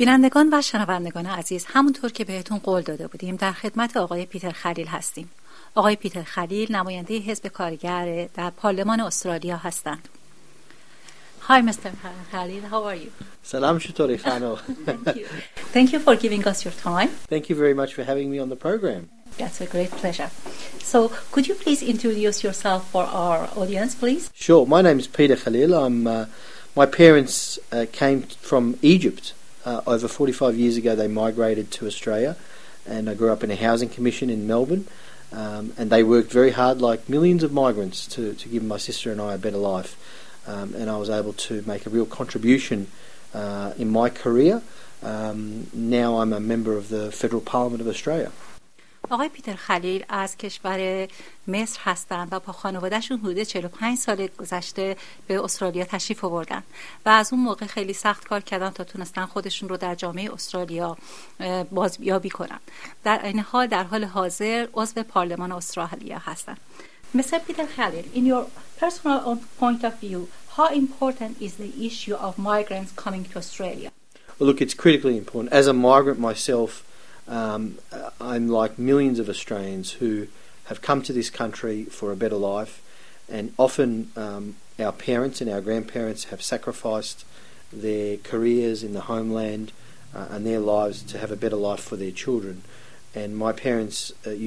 بینندگان و شنوندگان عزیز، همونطور که بهتون قول داده بودیم در خدمت آقای پیتر خلیل هستیم. آقای پیتر خلیل نماینده حزب کارگر در پارلمان استرالیا هستند. Hi Mr. Khalil, how are you? سلام چطوری خانو؟ Thank you. Thank you for giving us your time. Thank you very much for having me on the program. That's a great pleasure. So, could you please introduce yourself for our audience, please? Sure. My name is Peter Khalil. My parents came from Egypt. Over 45 years ago, they migrated to Australia, and I grew up in a housing commission in Melbourne. And they worked very hard, like millions of migrants, to give my sister and I a better life. And I was able to make a real contribution in my career. Now I'm a member of the Federal Parliament of Australia. آقای پیتر خلیل از کشور مصر هستند و با خانوادهشون حدود 45 سال گذشته به استرالیا تشریف آوردن و از اون موقع خیلی سخت کار کردن تا تونستن خودشون رو در جامعه استرالیا بازیابی کنن. در این حال در حال حاضر عضو پارلمان استرالیا هستند. Mr. Peter Khalil, in your personal point of view, how important is the issue of migrants coming to Australia? Well, look, it's critically important. As a migrant myself, I'm like millions of Australians who have come to this country for a better life, and often our parents and our grandparents have sacrificed their careers in the homeland and their lives to have a better life for their children. And my parents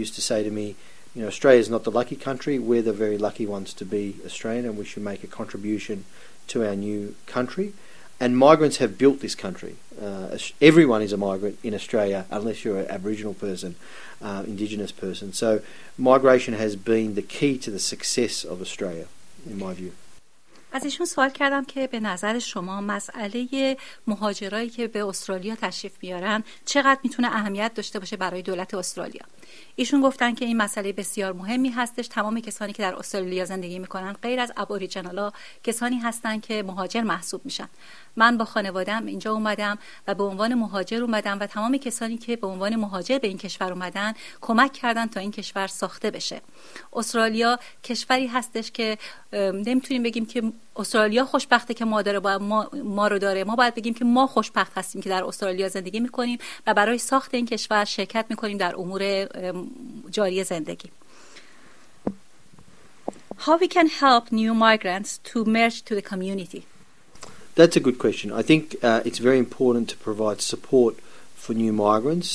used to say to me, you know, Australia is not the lucky country, we're the very lucky ones to be Australian, and we should make a contribution to our new country. And migrants have built this country. Everyone is a migrant in Australia unless you're an Aboriginal person, Indigenous person. So migration has been the key to the success of Australia, in my view. از ایشون سوال کردم که به نظر شما مسئله مهاجرایی که به استرالیا تشریف میارن چقدر میتونه اهمیت داشته باشه برای دولت استرالیا. ایشون گفتن که این مسئله بسیار مهمی هستش. تمام کسانی که در استرالیا زندگی میکنن غیر از ابوریجینالا کسانی هستن که مهاجر محسوب میشن. من با خانواده‌ام اینجا اومدم و به عنوان مهاجر اومدم و تمام کسانی که به عنوان مهاجر به این کشور اومدن کمک کردن تا این کشور ساخته بشه. استرالیا کشوری هستش که نمیتونیم بگیم که استرالیا خوشبخته که ما رو داره. ما باید بگیم که ما خوشبخت هستیم که در استرالیا زندگی میکنیم و برای ساخت این کشور شرکت میکنیم در امور جاری زندگی. How we can help new migrants to merge to the community? That's a good question. I think it's very important to provide support for new migrants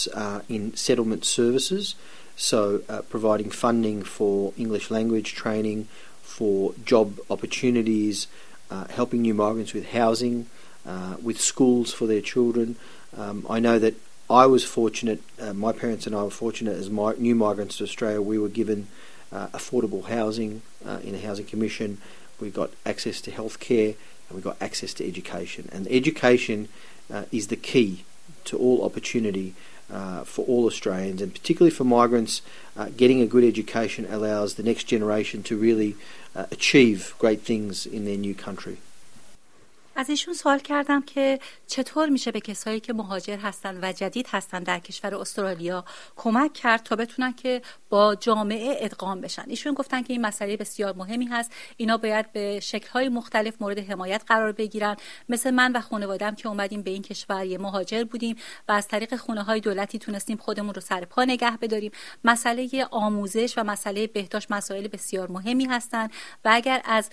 in settlement services, so providing funding for English language training, for job opportunities, helping new migrants with housing, with schools for their children. I know that I was fortunate, my parents and I were fortunate as new migrants to Australia. We were given affordable housing in a housing commission. We got access to healthcare and we got access to education. And education is the key to all opportunity for all Australians, and particularly for migrants. Getting a good education allows the next generation to really achieve great things in their new country. از ایشون سوال کردم که چطور میشه به کسایی که مهاجر هستن و جدید هستن در کشور استرالیا کمک کرد تا بتونن که با جامعه ادغام بشن. ایشون گفتن که این مسئله بسیار مهمی هست. اینا باید به شکل‌های مختلف مورد حمایت قرار بگیرن. مثل من و خانواده‌ام که اومدیم به این کشور یه مهاجر بودیم و از طریق خونه‌های دولتی تونستیم خودمون رو سر پا نگه بداریم. مسئله آموزش و مسئله بهداشت مسائل بسیار مهمی هستن و اگر از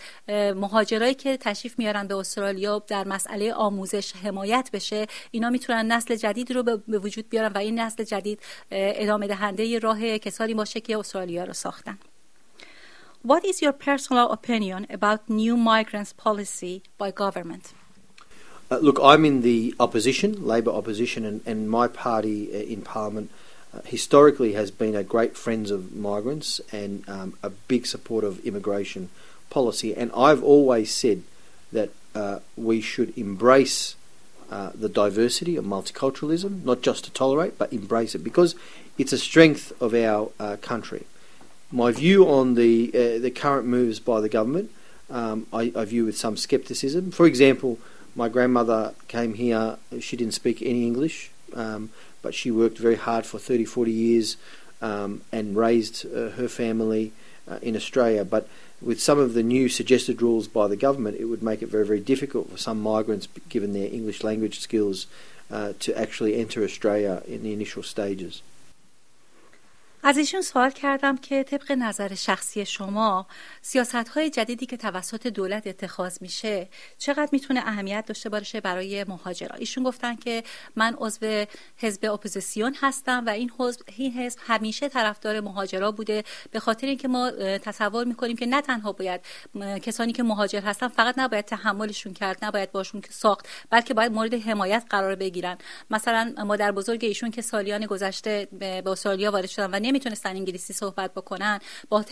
مهاجرایی که تشریف میارن به استرالیا در مسئله آموزش حمایت بشه، اینا میتونن نسل جدید رو به وجود بیارن و این نسل جدید ادامه دهنده راه کسانی باشه که استرالیا رو ساختن. What is your personal opinion about new migrants policy by government? Look, I'm in the opposition, Labor opposition, and my party in Parliament historically has been a great friends of migrants and a big supporter of immigration policy. And I've always said that we should embrace the diversity of multiculturalism, not just to tolerate, but embrace it, because it's a strength of our country. My view on the current moves by the government, I view with some scepticism. For example, my grandmother came here, she didn't speak any English, but she worked very hard for 30, 40 years and raised her family in Australia. But with some of the new suggested rules by the government, it would make it very, very difficult for some migrants, given their English language skills, to actually enter Australia in the initial stages. از ایشون سوال کردم که طبق نظر شخصی شما سیاست‌های جدیدی که توسط دولت اتخاذ میشه چقدر میتونه اهمیت داشته باشه برای مهاجران. ایشون گفتن که من عضو حزب اپوزیسیون هستم و این حزب همیشه طرفدار مهاجرا بوده، به خاطر اینکه ما تصور میکنیم که نه تنها باید کسانی که مهاجر هستن فقط نباید تحملشون کرد، نباید باشون ساخت، بلکه باید مورد حمایت قرار بگیرن. مثلا مادر بزرگ ایشون که سالیان گذشته به استرالیا وارد شدن و نمیتونستن انگلیسی صحبت بکنن، با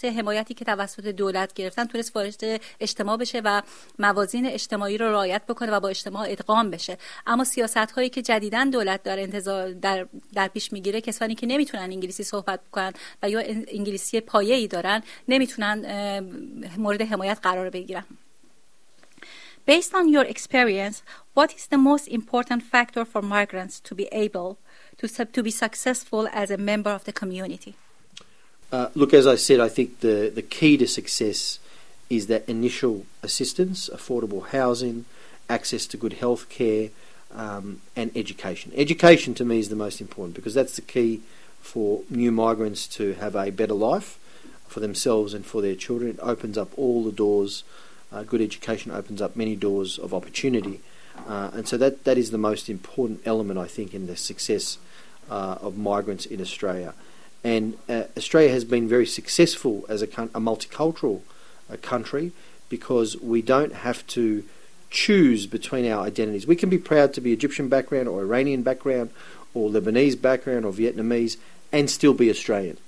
حمایتی که توسط دولت گرفتن تونست وارد اجتماع بشه و موازین اجتماعی رو رعایت بکنه و با اجتماع ادغام بشه. اما سیاست‌هایی که جدیداً دولت داره انتظار در پیش میگیره، کسانی که نمیتونن انگلیسی صحبت بکنن و یا انگلیسی پایه‌ای دارن نمیتونن مورد حمایت قرار بگیرن. Based on your experience, what is the most important factor for migrants to be able to be successful as a member of the community? Look, as I said, I think the key to success is that initial assistance, affordable housing, access to good health care, and education. Education to me is the most important because that's the key for new migrants to have a better life for themselves and for their children. It opens up all the doors. Good education opens up many doors of opportunity. And so that is the most important element, I think, in the success of migrants in Australia. And Australia has been very successful as a multicultural country because we don't have to choose between our identities. We can be proud to be Egyptian background or Iranian background or Lebanese background or Vietnamese and still be Australian.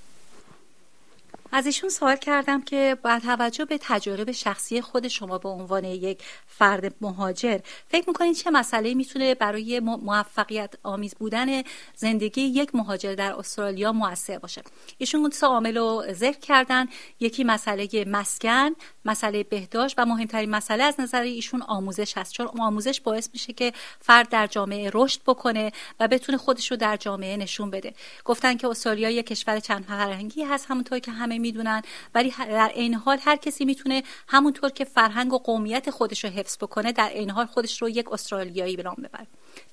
از ایشون سوال کردم که با توجه به تجارب شخصی خود شما به عنوان یک فرد مهاجر فکر میکنید چه مسئله‌ای میتونه برای موفقیت آمیز بودن زندگی یک مهاجر در استرالیا مؤثر باشه؟ ایشون سه عامل رو ذکر کردن. یکی مسئله مسکن، مسئله بهداشت و مهمترین مسئله از نظر ایشون آموزش هست، چون آموزش باعث میشه که فرد در جامعه رشد بکنه و بتونه خودش رو در جامعه نشون بده. گفتن که استرالیا یک کشور چند فرهنگی هست همونطور که همه میدونن، ولی در عین حال هر کسی میتونه همونطور که فرهنگ و قومیت خودش رو حفظ بکنه در عین حال خودش رو یک استرالیایی به نام ببره.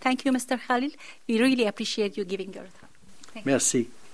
Thank you Mr. Khalil. We really appreciate you giving your time. Merci.